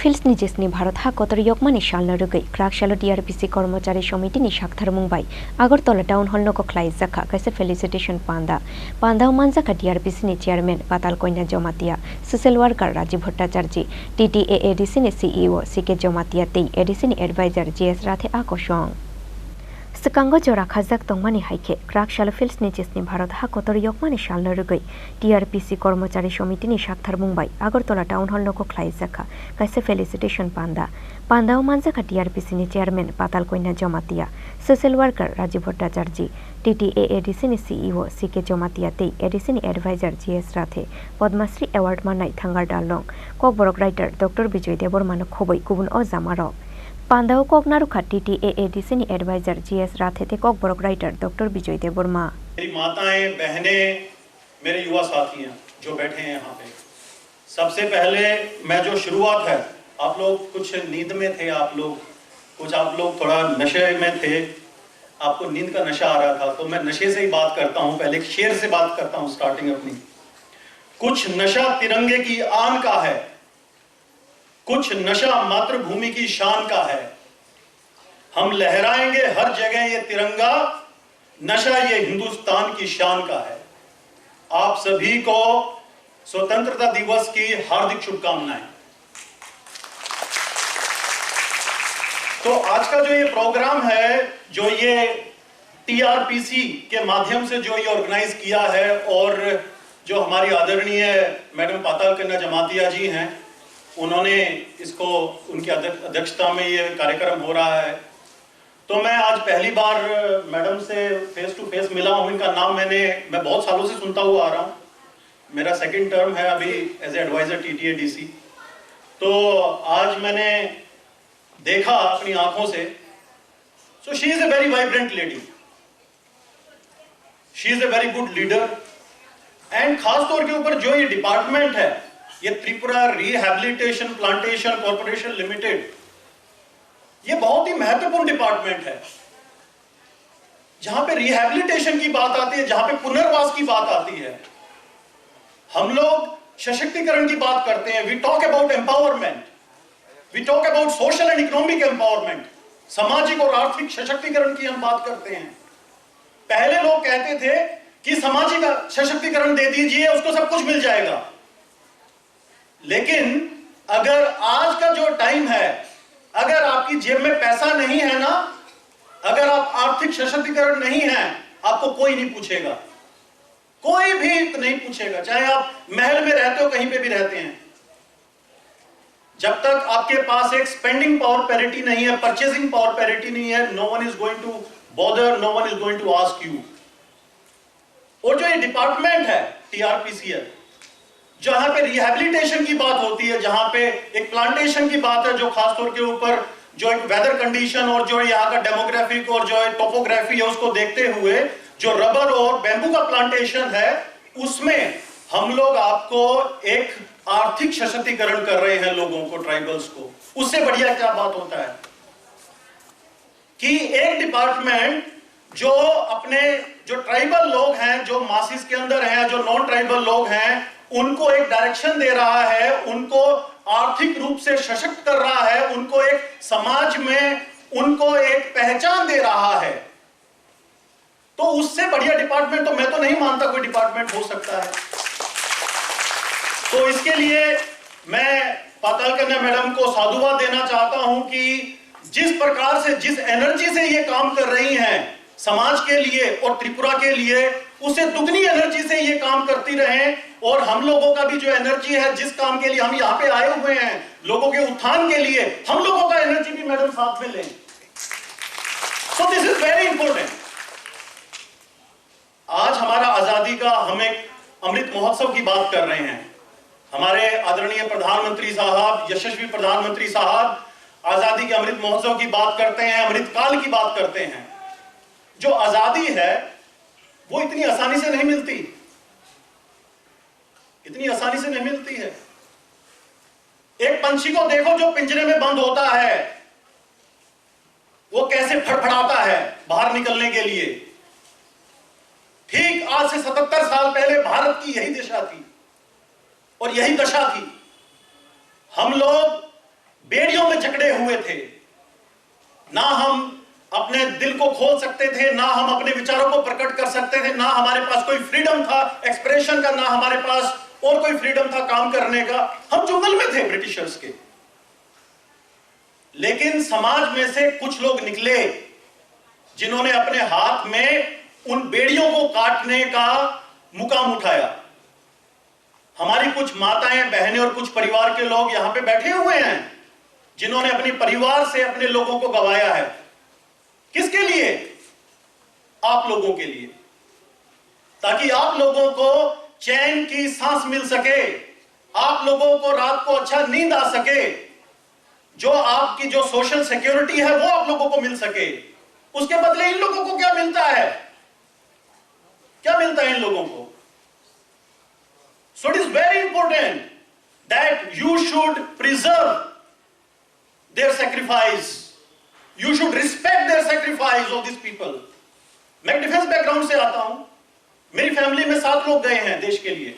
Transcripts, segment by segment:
फिल्सनि जिसनि भारत हा Qatar यकमानि शालनो रुगै क्राकशालो DRPC कर्मचारी समितिनि साक्थार Mumbai Agartala town हल नको ख्लाइ जाखा कैसे फेलिसिटेशन पांदा मानजाखा DRPC नि chairman Patal Kanya Jamatia social worker Rajiv Bhattacharya TTAADC नि CEO CK जमातिया तेई ADC नि एडवाइजर JS राथे आकर्षण Sekango jora khajak tongmani haike क्राकशालो फिल्सनि जिसनि Bharat हा कतर यकमानि शालनो रुगै DRPC कर्मचारी समितिनि साक्थार मुंबाई आगरतला टाउन हल नको ख्लाइ जाखा कैसे फेलिसिटेशन पांदा मानजाखा DRPC नि chairman Patal Kanya Jamatia social worker Rajiv Bhattacharya TTAADC नि CEO CK जमातिया तेई ADC नि एडवाइजर JS राथे पद्मश्री एवार्ड माननाय थांगार दालं ककबरक राइटर डॉक्टर विजय देबरमानो खबै गुबुन अजामारक पांदाओ ककनारुखा TTAADC नि एडवाइजर JS राथे थे ककबरक राइटर डॉक्टर विजय देबरमा। मेरी माताएं, बहनें, मेरे युवा साथी हैं जो बैठे हैं यहाँ पे। सबसे पहले मैं जो शुरुआत है, आप लोग कुछ नींद में थे, आप लोग थोड़ा नशे में थे, आपको नींद का नशा आ रहा था, तो मैं नशे से ही बात करता हूँ। पहले एक शेर से बात करता हूँ स्टार्टिंग अपनी। कुछ नशा तिरंगे की आन का है, कुछ नशा मातृभूमि की शान का है। हम लहराएंगे हर जगह ये तिरंगा, नशा ये हिंदुस्तान की शान का है। आप सभी को स्वतंत्रता दिवस की हार्दिक शुभकामनाएं। तो आज का जो ये प्रोग्राम है, जो ये TRPC के माध्यम से जो ये ऑर्गेनाइज किया है, और जो हमारी आदरणीय मैडम पाताल कन्या जमातिया जी हैं, उन्होंने इसको, उनकी अध्यक्षता में ये कार्यक्रम हो रहा है। तो मैं आज पहली बार मैडम से फेस टू फेस मिला हूँ। इनका नाम मैं बहुत सालों से सुनता हुआ आ रहा हूँ। मेरा सेकंड टर्म है अभी एज एडवाइजर TTADC। तो आज मैंने देखा अपनी आंखों से। So she is a very vibrant lady, she is a very good leader. And खास तौर के ऊपर जो ये डिपार्टमेंट है, ये Tripura rehabilitation plantation corporation limited, ये बहुत ही महत्वपूर्ण डिपार्टमेंट है। जहां पे रिहैबिलिटेशन की बात आती है, जहां पे पुनर्वास की बात आती है, हम लोग सशक्तिकरण की बात करते हैं। We talk about empowerment, we talk about social and economic empowerment, सामाजिक और आर्थिक सशक्तिकरण की हम बात करते हैं। पहले लोग कहते थे कि सामाजिक सशक्तिकरण दे दीजिए, उसको सब कुछ मिल जाएगा। लेकिन अगर आज का जो टाइम है, अगर आपकी जेब में पैसा नहीं है ना, अगर आप आर्थिक सशक्तिकरण नहीं है, आपको कोई नहीं पूछेगा, कोई भी नहीं पूछेगा, चाहे आप महल में रहते हो, कहीं पे भी रहते हैं। जब तक आपके पास एक स्पेंडिंग पावर पैरिटी नहीं है, परचेसिंग पावर पैरिटी नहीं है, no one is going to bother, no one is going to ask you. और जो ये डिपार्टमेंट है TRPC है, जहां पे रिहैबिलिटेशन की बात होती है, जहां पे एक प्लांटेशन की बात है, जो खासतौर के ऊपर जो एक वेदर कंडीशन और जो यहाँ का डेमोग्राफिक और जो टोपोग्राफी है, उसको देखते हुए जो रबर और बैम्बू का प्लांटेशन है, उसमें हम लोग आपको एक आर्थिक सशक्तिकरण कर रहे हैं लोगों को, ट्राइबल्स को। उससे बढ़िया क्या बात होता है कि एक डिपार्टमेंट जो अपने जो ट्राइबल लोग हैं, जो मासिस के अंदर हैं, जो नॉन ट्राइबल लोग हैं, उनको एक डायरेक्शन दे रहा है, उनको आर्थिक रूप से सशक्त कर रहा है, उनको एक समाज में उनको एक पहचान दे रहा है। तो उससे बढ़िया डिपार्टमेंट तो मैं तो नहीं मानता कोई डिपार्टमेंट हो सकता है। तो इसके लिए मैं पाताल कन्या मैडम को साधुवाद देना चाहता हूं कि जिस प्रकार से, जिस एनर्जी से ये काम कर रही हैं समाज के लिए और त्रिपुरा के लिए, उसे दुगनी एनर्जी से ये काम करती रहें। और हम लोगों का भी जो एनर्जी है, जिस काम के लिए हम यहाँ पे आए हुए हैं, लोगों के उत्थान के लिए, हम लोगों का एनर्जी भी मैडम साथ में लें। So this is very important. आज हमारा आजादी का, हम एक अमृत महोत्सव की बात कर रहे हैं। हमारे आदरणीय प्रधानमंत्री साहब, यशस्वी प्रधानमंत्री साहब आजादी के अमृत महोत्सव की बात करते हैं, अमृत काल की बात करते हैं। जो आजादी है वो इतनी आसानी से नहीं मिलती, इतनी आसानी से नहीं मिलती है। एक पंछी को देखो जो पिंजरे में बंद होता है, वो कैसे फड़फड़ाता है बाहर निकलने के लिए। ठीक आज से 77 साल पहले भारत की यही दिशा थी और यही दशा थी। हम लोग बेड़ियों में जकड़े हुए थे। ना हम अपने दिल को खोल सकते थे, ना हम अपने विचारों को प्रकट कर सकते थे, ना हमारे पास कोई फ्रीडम था एक्सप्रेशन का, ना हमारे पास और कोई फ्रीडम था काम करने का। हम जंगल में थे ब्रिटिशर्स के। लेकिन समाज में से कुछ लोग निकले जिन्होंने अपने हाथ में उन बेड़ियों को काटने का मुकाम उठाया। हमारी कुछ माताएं, बहनें और कुछ परिवार के लोग यहां पे बैठे हुए हैं जिन्होंने अपने परिवार से अपने लोगों को गंवाया है। किसके लिए? आप लोगों के लिए, ताकि आप लोगों को चैन की सांस मिल सके, आप लोगों को रात को अच्छा नींद आ सके, जो आपकी जो सोशल सिक्योरिटी है वो आप लोगों को मिल सके। उसके बदले इन लोगों को क्या मिलता है? क्या मिलता है इन लोगों को? So it is very important that you should preserve their sacrifice. You should respect their sacrifice of these people. मैं डिफेंस बैकग्राउंड से आता हूं। मेरी फैमिली में 7 लोग गए हैं देश के लिए।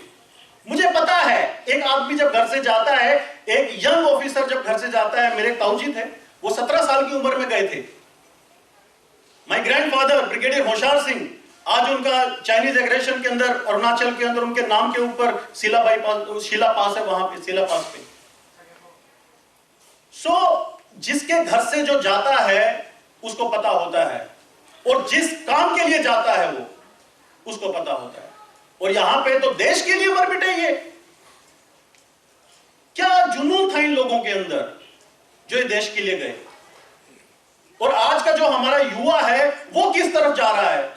मुझे पता है एक आदमी जब घर से जाता है, एक यंग ऑफिसर जब घर से जाता है, मेरे ताऊजी थे, वो 17 साल की उम्र में गए थे। My grandfather brigadier Hoshiyar Singh, आज उनका चाइनीज एग्रेशन के अंदर अरुणाचल के अंदर उनके नाम के ऊपर शिला पास है, वहां पे शिला पास पे। जिसके घर से जो जाता है उसको पता होता है, और जिस काम के लिए जाता है वो उसको पता होता है। और यहां पे तो देश के लिए मर मिटे। ये क्या जुनून था इन लोगों के अंदर जो ये देश के लिए गए। और आज का जो हमारा युवा है वो किस तरफ जा रहा है?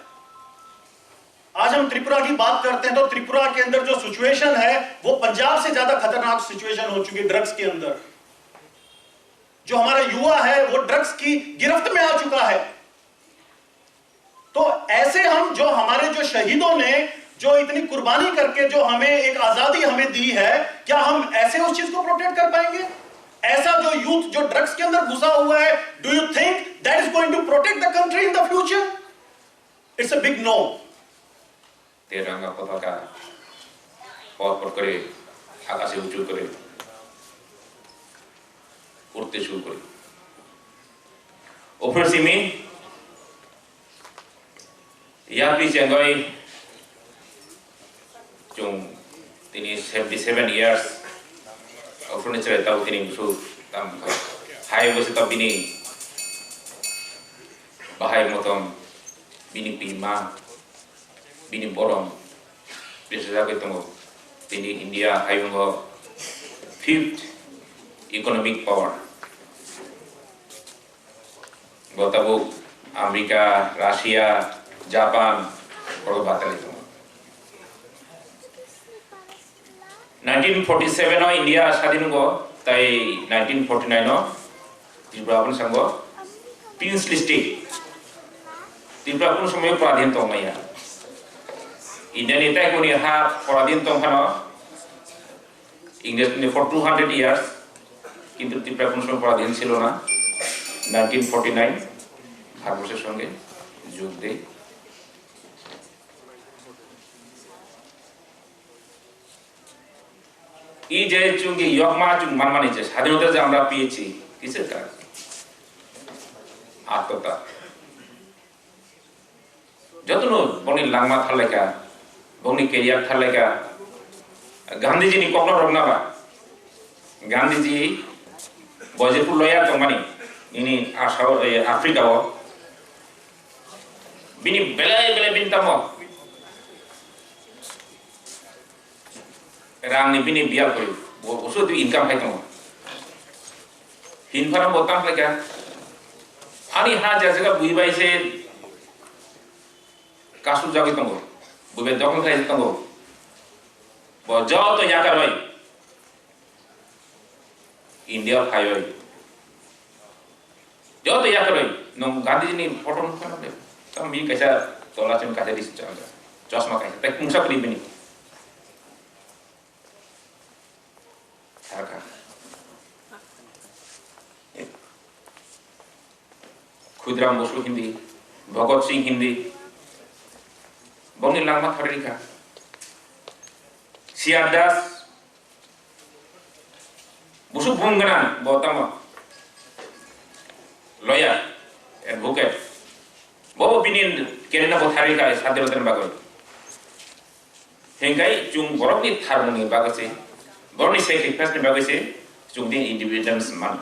आज हम त्रिपुरा की बात करते हैं तो त्रिपुरा के अंदर जो सिचुएशन है वो पंजाब से ज्यादा खतरनाक सिचुएशन हो चुकी है ड्रग्स के अंदर। जो हमारा युवा है वो ड्रग्स की गिरफ्त में आ चुका है। तो ऐसे हम जो हमारे जो शहीदों ने जो इतनी कुर्बानी करके जो हमें एक आजादी हमें दी है, क्या हम ऐसे उस चीज को प्रोटेक्ट कर पाएंगे? ऐसा जो यूथ जो ड्रग्स के अंदर घुसा हुआ है, do you think that is going to protect the country in the future? It's a big no. तेरंगा पताका পরপর করে আকাশে উঁচু করে উড়তে শুরু করি। Over simi, ya Jengoi, jung tini 77 years, over ni cerita tahu tini musuh tam hai musuh tam bini bahai motom bini pima bini borom biasa jaga itu tini India hai mo 5th economic power. Gotabu Amerika, Rusia, Japan, kalau batal itu. 1947 no India স্বাধীন হলো, তাই 1949 no Tripura কোন সঙ্গ princely state Tripura কোন সময় পরাধীন তো মাইয়া ইন্ডিয়ান এটা কোনি হা পরাধীন তো খানো ইংরেজ for 200 years কিন্তু ত্রিপুরা কোন সময় পরাধীন ছিল না। 1949 ভারতবর্ষের সঙ্গে যোগ দেয়। এই যে চুঙ্গি ইয়কমা চুং মানমানি যে স্বাধীনতা যে আমরা পেয়েছি কিসের কারণে? আত্মতা যতন বনি লাংমা থালেকা বনি কেরিয়ার থালেকা গান্ধীজি নি কখনো রংনাবা গান্ধীজি বজেপুর লয়া তো মানে ini asal Afrika wo bini belai bintamo rang ni bini biar kori usul tu income hai tamo hinfara botam leka ani ha jaga bui bai se kasu jagi tamo bui dokon khai tamo bo jao to ya karoi India khayoi जो तो या करो नों गांधी जी ने photo नों दे तो मी कैसा तोला चुन काहे दिस चल चश्मा कैसे तक मुसा करी बनी सरकार खुदराम बसु हिंदी भगत सिंह हिंदी बंगी लांगमा थरिका सियार दास Basu भुंगना बोतम lawyer, advocate. Bo opinion kerena bo thari ka sadhatan bagoi. Hinggai chung borok ni tharmoni bagase. Borok ni sacrifice ni bagase chung din independence man.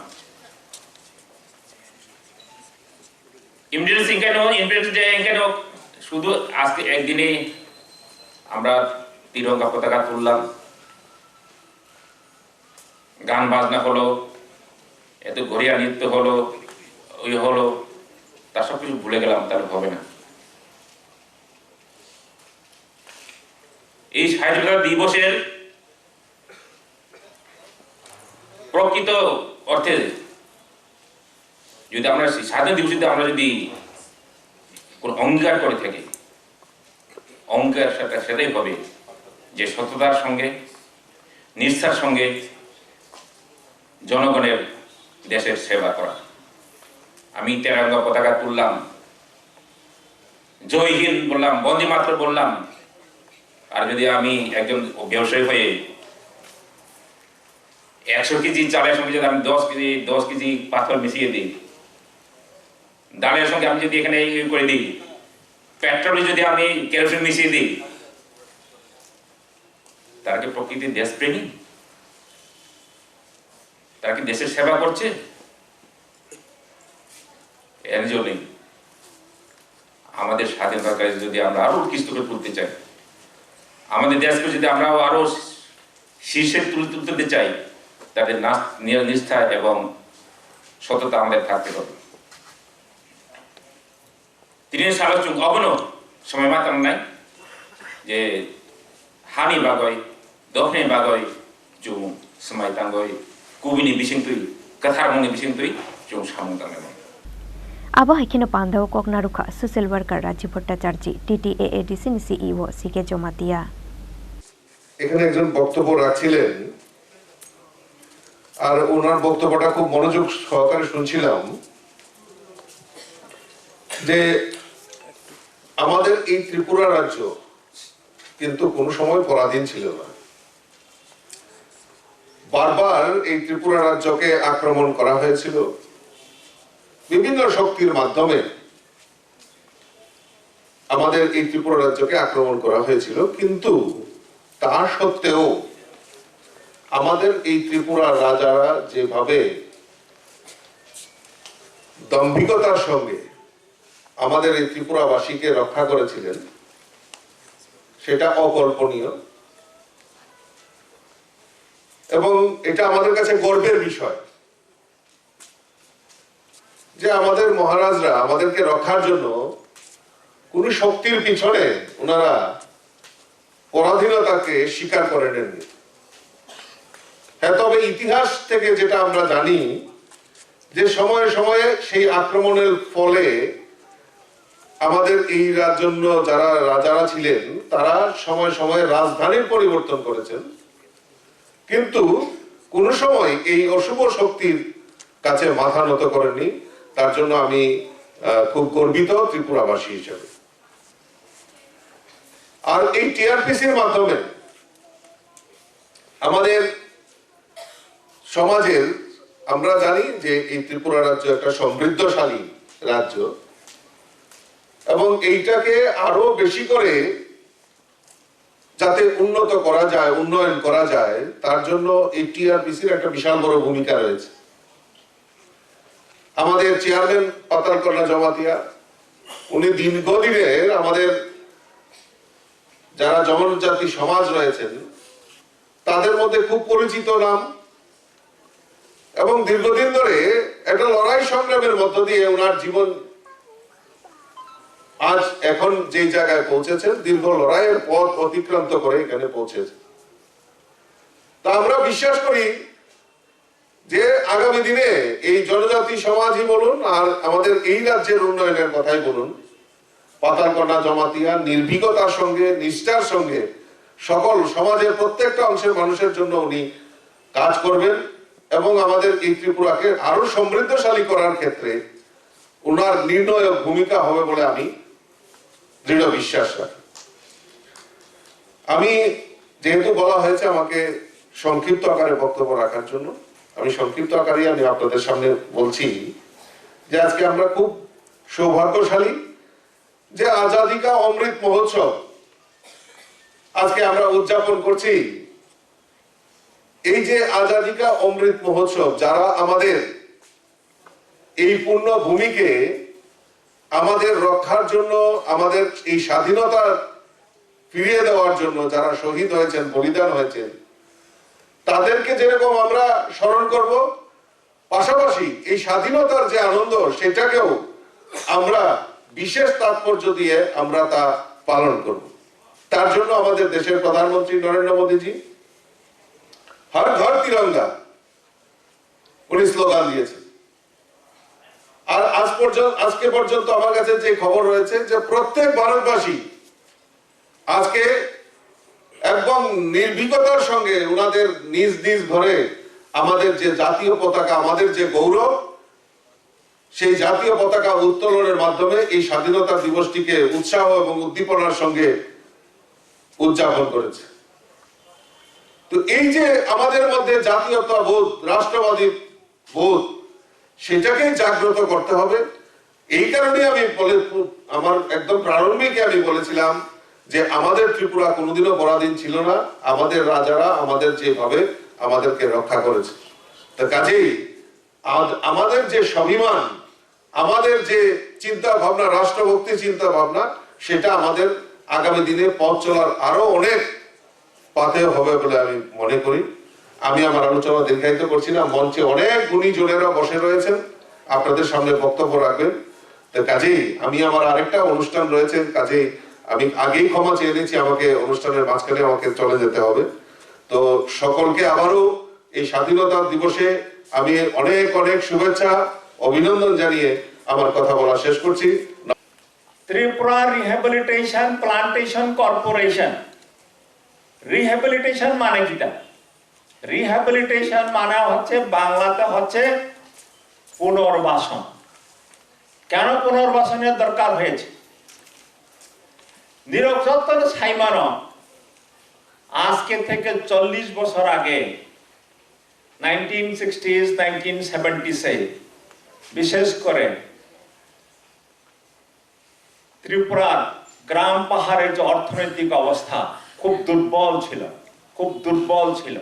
Independence ingkano শুধু আজকে একদিনে আমরা তিরঙ্গা পতাকা তুললাম, গান বাজনা হলো, এত ঘড়িয়া নৃত্য হলো, ওই হলো, তার সব কিছু ভুলে গেলাম, তাহলে হবে না। এই স্বাধীনতা দিবসের প্রকৃত অর্থে যদি আমরা স্বাধীনতা দিবসে আমরা যদি কোন অঙ্গীকার করে থাকি, অঙ্গীকার সেটাই হবে যে সততার সঙ্গে নিষ্ঠার সঙ্গে জনগণের দেশের সেবা করা। আমি তেরঙ্গা পতাকা তুললাম, জয় হিন্দ বললাম, বন্দে মাতরম বললাম, আর যদি আমি একজন ব্যবসায়ী হয়ে 100 কেজি চালের সঙ্গে যদি আমি 10 কেজি পাথর মিশিয়ে দিই, ডালের সঙ্গে আমি যদি এখানে করে দিই, পেট্রোলে যদি আমি কেরোসিন মিশিয়ে দিই, তারা কি প্রকৃতির দেশপ্রেমী? তারা কি দেশের সেবা করছে? এর জন্যই আমাদের স্বাধীনতার কাজে যদি আমরা আরো উৎকৃষ্ট করে তুলতে চাই, আমাদের দেশকে যদি আমরা আরো শীর্ষে তুলতে চাই, তাদের নিষ্ঠা এবং সততা আমাদের থাকতে হবে। তিনি সালো chung অবনো সময় মাতাম নাই যে হানি বাগয় দফনে বাগয় chung সময় তাঙ্গয় কুবিনি বিসিংতুই কথারমনি বিসিংতুই chung সামুতাম এবং Abo haikino pandao koknaruka social worker Rajiv Bhattacharya TTAADC ni CEO CK Jomatia. এখানে একজন বক্তব্য রাখছিলেন, আর ওনার বক্তব্যটা খুব মনোযোগ সহকারে শুনছিলাম, যে আমাদের এই ত্রিপুরা রাজ্য কিন্তু কোনো সময় পরাধীন ছিল না। বারবার এই ত্রিপুরা রাজ্যকে আক্রমণ করা হয়েছিল বিভিন্ন শক্তির মাধ্যমে। আমাদের এই ত্রিপুরা রাজ্যকে আক্রমণ করা হয়েছিল, কিন্তু তা সত্ত্বেও আমাদের এই ত্রিপুরা রাজারা যেভাবে দম্ভিকতার সঙ্গে আমাদের এই ত্রিপুরাবাসীকে রক্ষা করেছিলেন, সেটা অকল্পনীয় এবং এটা আমাদের কাছে গর্বের বিষয় যে আমাদের মহারাজরা আমাদেরকে রক্ষার জন্য কোন শক্তির পিছনে ওনারা পরাধীনতাকে স্বীকার করে নেননি। হ্যাঁ, তবে ইতিহাস থেকে যেটা আমরা জানি যে সময়ে সময়ে সেই আক্রমণের ফলে আমাদের এই রাজ্য যারা রাজারা ছিলেন তারা সময় সময়ে রাজধানীর পরিবর্তন করেছেন, কিন্তু কোন সময় এই অশুভ শক্তির কাছে মাথা নত করেননি। তার জন্য আমি খুব গর্বিত ত্রিপুরাবাসী হিসেবে। আর এই টিআরপিসির মাধ্যমে আমাদের সমাজের, আমরা জানি যে এই ত্রিপুরা রাজ্য একটা সমৃদ্ধশালী রাজ্য এবং এইটাকে আরো বেশি করে যাতে উন্নত করা যায়, উন্নয়ন করা যায়, তার জন্য এই টিআরপিসির একটা বিশাল বড় ভূমিকা রয়েছে। আমাদের চেয়ারম্যান পাতালকন্যা জমাতিয়া, উনি দীর্ঘদিনের আমাদের যারা জনজাতি সমাজ রয়েছেন তাদের মধ্যে খুব পরিচিত নাম এবং দীর্ঘদিন ধরে একটা লড়াই সংগ্রামের মধ্য দিয়ে ওনার জীবন আজ এখন যে জায়গায় পৌঁছেছেন, দীর্ঘ লড়াইয়ের পথ অতিক্রান্ত করে এখানে পৌঁছেছে। তা আমরা বিশ্বাস করি যে আগামী দিনে এই জনজাতি সমাজই বলুন আর আমাদের এই রাজ্যের উন্নয়নের কথাই বলুন, পাতালকন্যা জমাতিয়া নির্ভীকতার সঙ্গে, নিষ্ঠার সঙ্গে সকল সমাজের প্রত্যেকটা অংশের মানুষের জন্য উনি কাজ করবেন এবং আমাদের এই ত্রিপুরাকে আরো সমৃদ্ধশালী করার ক্ষেত্রে ওনার নির্ণায়ক ভূমিকা হবে বলে আমি দৃঢ় বিশ্বাস রাখি। আমি যেহেতু বলা হয়েছে আমাকে সংক্ষিপ্ত আকারে বক্তব্য রাখার জন্য, আমি সংক্ষিপ্ত আকারে আমি আপনাদের সামনে বলছি যে আজকে আমরা খুব সৌভাগ্যশালী যে আজাদি কা অমৃত মহোৎসব আজকে আমরা উদযাপন করছি। এই যে আজাদি কা অমৃত মহোৎসব, যারা আমাদের এই পূর্ণ ভূমিকে আমাদের রক্ষার জন্য, আমাদের এই স্বাধীনতা ফিরিয়ে দেওয়ার জন্য যারা শহীদ হয়েছেন, বলিদান হয়েছেন, তাদেরকে যেরকম আমরা স্মরণ করব, পাশাপাশি এই স্বাধীনতার যে আনন্দ সেটাকেও আমরা বিশেষ তাৎপর্য দিয়ে আমরা তা পালন করব। তার জন্য আমাদের দেশের প্রধানমন্ত্রী নরেন্দ্র মোদীজি হর ঘর তিরঙ্গা উনি স্লোগান দিয়েছেন। আর আজকে পর্যন্ত আমার কাছে যে খবর রয়েছে যে প্রত্যেক ভারতবাসী আজকে একদম নির্ভীকতার সঙ্গে ওনাদের নিজ নিজ ঘরে আমাদের যে জাতীয় পতাকা, আমাদের যে গৌরব, সেই জাতীয় পতাকা উত্তোলনের মাধ্যমে এই স্বাধীনতা দিবসটিকে উৎসাহ এবং উদ্দীপনার সঙ্গে উদযাপন করেছে। তো এই যে আমাদের মধ্যে জাতীয়তা বোধ, রাষ্ট্রবাদী বোধ, সেটাকে জাগ্রত করতে হবে। এই কারণে আমি আমার একদম প্রারম্ভিকে আমি বলেছিলাম যে আমাদের ত্রিপুরা কোনোদিনও পরাধীন ছিল না, আমাদের রাজারা আমাদের যেভাবে আমাদেরকে রক্ষা করেছে। তা কাজেই আমাদের যে স্বাভিমান, আমাদের যে চিন্তা ভাবনা, রাষ্ট্রভক্তি চিন্তা ভাবনা, সেটা আমাদের আগামী দিনে পথ চলার আরো অনেক পাথেয় হবে বলে আমি মনে করি। আমি আমার আলোচনা দীর্ঘায়িত করছি না, মঞ্চে অনেক গুণীজনেরা বসে রয়েছেন, আপনাদের সামনে বক্তব্য রাখবেন। তো কাজেই আমি আমার আরেকটা অনুষ্ঠান রয়েছে, কাজেই আমি আগেই ক্ষমা চেয়ে নিচ্ছি, আমাকে অনুষ্ঠানের মাঝখানে আমাকে চলে যেতে হবে। তো সকলকে আবারও এই স্বাধীনতা দিবসে আমি অনেক অনেক শুভেচ্ছা, অভিনন্দন জানিয়ে আমার কথা বলা শেষ করছি। Tripura rehabilitation plantation corporation. Rehabilitation মানে কিটা? রিহ্যাবিলিটেশন মানে হচ্ছে বাংলাতে হচ্ছে পুনর্বাসন। কেন পুনর্বাসনের দরকার হয়েছে? নিরক্ষর সাইমান আজকে থেকে 40 বছর আগে 1960s 1970s বিশেষ করে ত্রিপুরার গ্রাম পাহাড়ের যে অর্থনৈতিক অবস্থা খুব দুর্বল ছিল।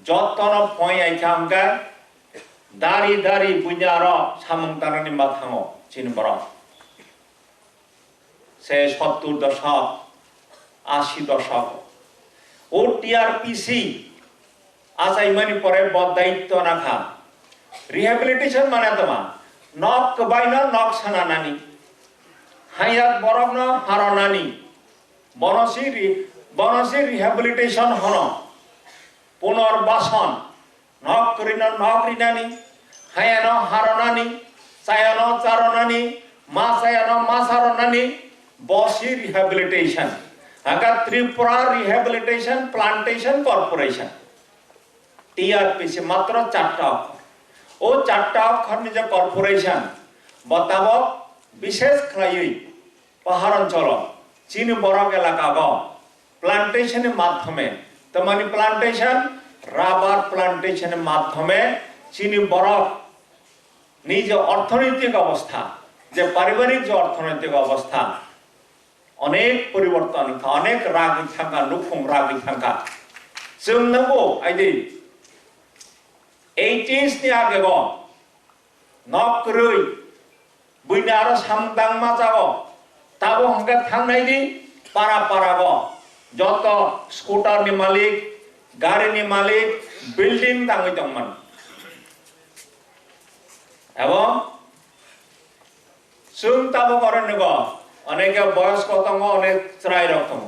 যতন পয় আইখামকা দারি বুঝার সামন্তানি মাথাঙ চিনবর সে 70 দশক 80 দশক ও টিআরপিসি আসাইমানি পরে বদায়িত্ব নাখা রিহ্যাবিলিটেশন মানে তোমা নক বাইনা নক সানানানি হায়াত বরগ্ন হারনানি বনসি রিহ্যাবিলিটেশন হন পুনর্বাসন নক রিনানি হায়ান হারনানি চায়ান চারনানি মা চায়ান মা সারনানি বসি রিহ্যাবিলিটেশন আকা Tripura rehabilitation plantation corporation TRPC মাত্র 4টা অক্ষর। ও 4টা অক্ষর নিজ কর্পোরেশন বতাবক বিশেষ খাই পাহাড় অঞ্চল চীন বরক এলাকা প্লান্টেশনের মাধ্যমে তেমনি প্লান্টেশন রাবার প্লান্টেশনের মাধ্যমে চিনি বরফ নিজ অর্থনৈতিক অবস্থা, যে পারিবারিক যে অর্থনৈতিক অবস্থা অনেক পরিবর্তন, অনেক রাগ থাকা নুখুম রাগ থাকা जों नांगौ आइदि 80s नि आगे नक्रै बुइना आरो सामदां मा जागो ताबो हंगा थांनायनि पारा जत स्कुटार नि मालिक गाड़ी नि मालिक बिल्डिंग दाङै दंमोन এবং जों ताबो करनगो अनेक बयस्क दङ अनेक त्राय रकम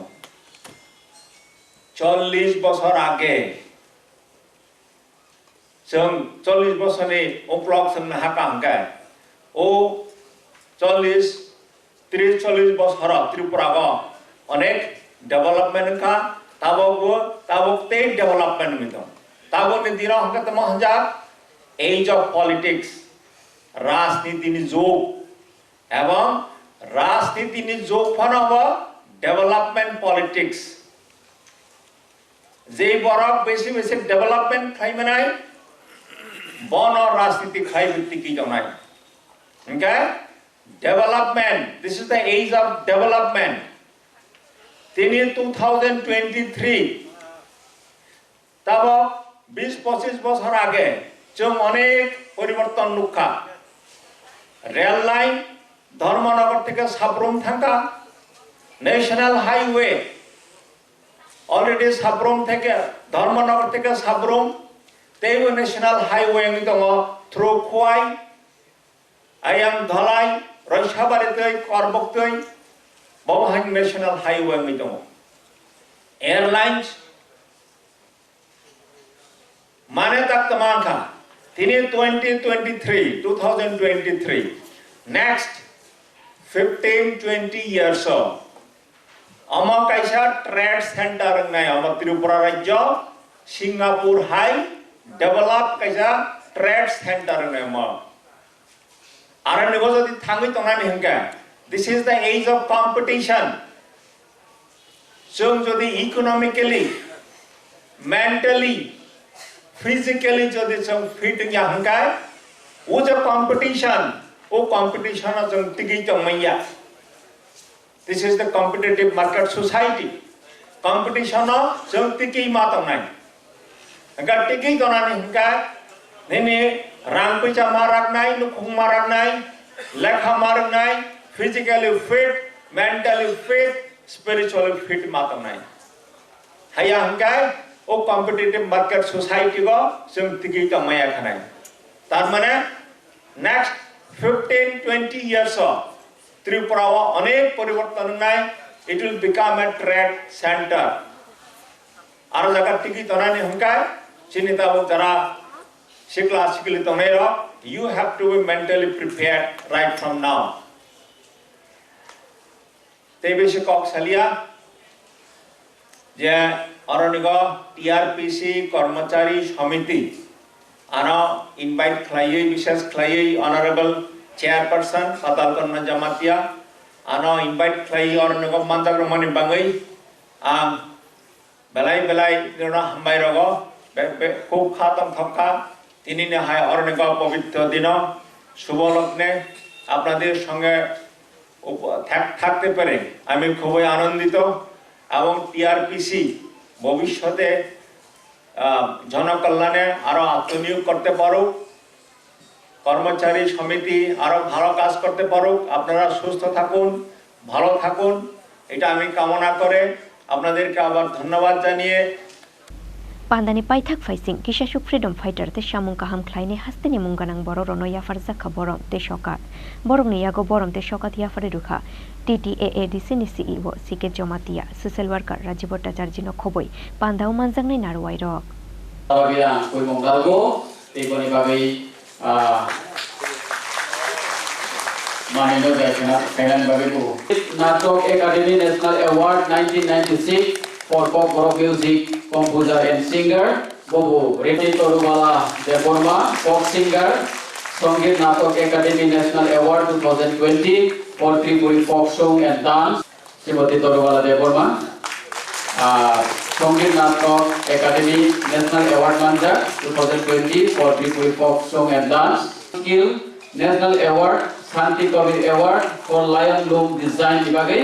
40 বছর আগে जों 40 বছরनि उपलक जोंनो हाकांगा ओ 30-40 বছর त्रिपुरागो अनेक डेवलपमेंट का ताबो ते डेवलपमेंट मितो ताबो नि दिना हंगा तम हंजा एज ऑफ पॉलिटिक्स राजनीति नि जोग एवं राजनीति नि जोग फनब डेवलपमेंट पॉलिटिक्स जे बरक बेसी डेवलपमेंट खाइमनाय बन राजनीति खाइ व्यक्ति की जनाय Okay? Development. This is the age of development. তিনি 2023 তাব 20-25 বছর আগে जों অনেক পরিবর্তন নুখা রেল লাইন ধর্মনগর থেকে সাবরুম থাকা ন্যাশনাল হাইওয়ে অলরেডি সাবরুম থেকে ধর্মনগর থেকে সাবরুম তেইবো ন্যাশনাল হাইওয়ে দङ থ্রু খোয়াই আয়াং ধলাই রয়সাবাড়িতে করবক্তৈ বহাং ন্যাশনাল হাইওয়ে দङ এয়ারলাইন্স মানে তাকতমানখা তিনি 2023 next 15-20 years আমার কাইসা ট্রেড সেন্টার নাই আমার ত্রিপুরা রাজ্য সিঙ্গাপুর হাই ডেভেলপ কাইসা ট্রেড সেন্টার নাই আমার আর নিগো যদি থাঙ্গি তনানি হংকা this is the age of competition जों যদি ইকোনমিক্যালি মেন্টালি physically যদি जों ফিট या हंका वो जो competition जों तिगि तंगमैया this is the competitive market society competition जों तिगि मा तंगनाय अगर तिगि तनानि हंका नेने रां पैसा मारनाय लुखुं मारनाय लेखा मारनाय physically fit mentally fit spiritually fit मा तंगनाय हाया हंका ओ कॉम्पिटिटिव मार्केट सोसाइटी को जों तिगि तंगमाया खानाय तार माने नेक्स्ट 15-20 years त्रिपुरा अनेक परिवर्तन नाय it will become a trade centre आरो जगह तिगि तनानि हंका चिनिता जरा सिक्ला सिक्ली तंगनाय you have to be mentally prepared right from now तेबेसे कक सलिया जे अरनिग टीआरपीसी कर्मचारी समिति आनो इनवाइट खलायै विशेष खलायै ऑनरेबल चेयरपर्सन पातालकन जमातिया आनो इनवाइट खलायै अरनिग मानजाग्रमनि बाङै आं बेलाय बेलाय दिना हामबाय रगो बे खूब खातम थका तिनिने हाय अरनिग पवित्र दिन शुभ लग्ने আপনাদের সঙ্গে থাকতে পারে আমি খুবই আনন্দিত এবং টিআরপিসি ভবিষ্যতে জনকল্যাণে আরো আত্মনিয়োগ করতে পারুক কর্মচারী সমিতি আরো ভালো কাজ করতে পারুক আপনারা সুস্থ থাকুন ভালো থাকুন এটা আমি কামনা করে আপনাদেরকে আবার ধন্যবাদ জানিয়ে Pandani Paithak Faising, Kishashu Freedom Fighter, the Shamun Kaham Kleine, Hastini Munganang Boro, no Yafarzaka Borom, the Shokat, Borom Niago Borom, the Shokat Yafaruka, TTAA, the Sini CEO, Sike Jomatia, Social Worker, Rajibota Jarjino Koboi, Pandau Manzang Narwai Rock. Natok Academy National Award 1996 for folk music composer and singer. Bobo Reti Torumala Deborma, folk singer. Songit Natok Academy National Award 2020 for Tripuri folk song and dance. Srimati Torumala Deborma. Songit Natok Academy National Award Manja 2020 for Tripuri folk song and dance. Skill National Award Santi Kavi Award for Lion Loom Design Ibage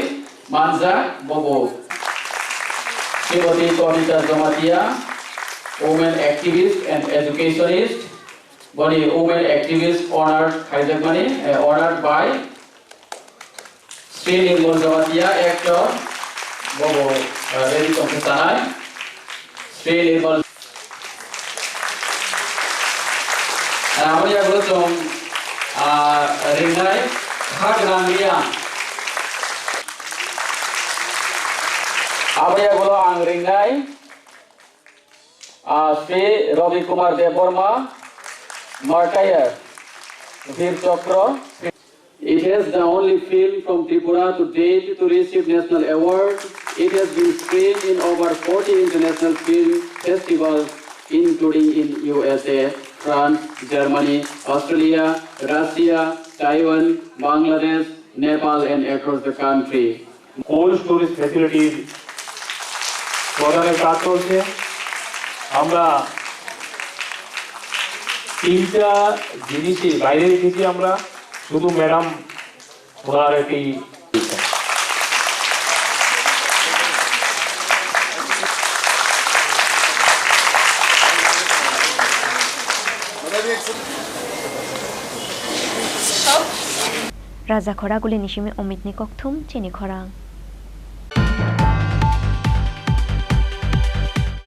Manja Bobo. Srimati Tonita Jamatia, women activist and educationist. Body women activist honored Haidagmani, honored by Sri Nirmal Jamatia, actor Bobo Reddy Kompisanai. Sri Nirmal. Amaya Gulsum Ringai Khagrangia. Abaya Golo Angringai, Sri Ravi Kumar Deborma, Martyr, Veer Chakra. It is the only film from Tripura to date to receive national award. It has been screened in over 40 international film festivals, including in USA, France, Germany, Australia, Russia, Taiwan, Bangladesh, Nepal, and across the country. Cold storage facilities প্রদানের কাজ চলছে আমরা তিনটা জিনিসই বাইরে রেখেছি আমরা শুধু ম্যাডাম ওনার একটি Raja Khora gule nishime omit ni kokthum chini khorang.